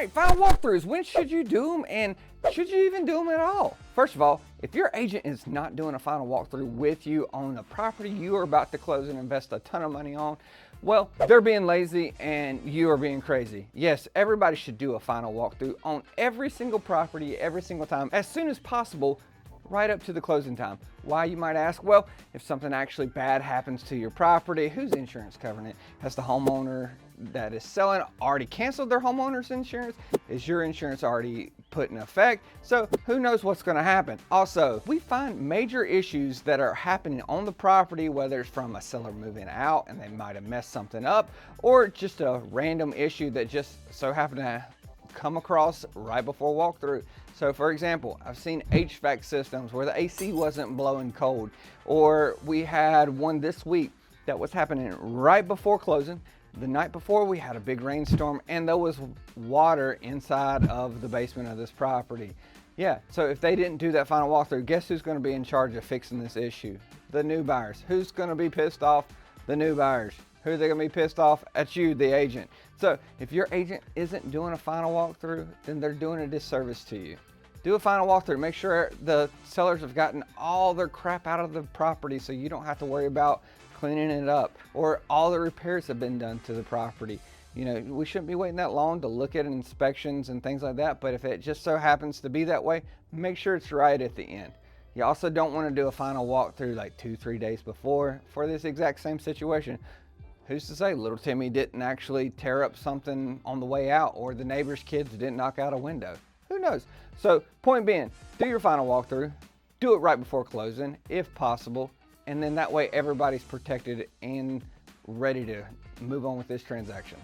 right, final walkthroughs. When should you do them, and should you even do them at all? First of all, if your agent is not doing a final walkthrough with you on the property you are about to close and invest a ton of money on, well, they're being lazy and you are being crazy. Yes, everybody should do a final walkthrough on every single property, every single time, as soon as possible, right up to the closing time. Why, you might ask? Well, if something actually bad happens to your property, whose insurance covering it? Has the homeowner that is selling already canceled their homeowner's insurance? Is your insurance already put in effect? So who knows what's going to happen? Also, we find major issues that are happening on the property, whether it's from a seller moving out and they might have messed something up, or just a random issue that just so happened to come across right before walkthrough. So for example, I've seen HVAC systems where the AC wasn't blowing cold, or we had one this week that was happening right before closing. The night before, we had a big rainstorm and there was water inside of the basement of this property. Yeah, so if they didn't do that final walkthrough, guess who's going to be in charge of fixing this issue? The new buyers. Who's going to be pissed off? The new buyers. Who are they going to be pissed off? At you, the agent. So if your agent isn't doing a final walkthrough, then they're doing a disservice to you. Do a final walkthrough. Make sure the sellers have gotten all their crap out of the property so you don't have to worry about cleaning it up, or all the repairs have been done to the property. You know, we shouldn't be waiting that long to look at inspections and things like that, but if it just so happens to be that way, make sure it's right at the end. You also don't want to do a final walkthrough like 2-3 days before for this exact same situation. Who's to say little Timmy didn't actually tear up something on the way out, or the neighbor's kids didn't knock out a window? Who knows? So point being, do your final walkthrough, do it right before closing if possible, and then that way everybody's protected and ready to move on with this transaction.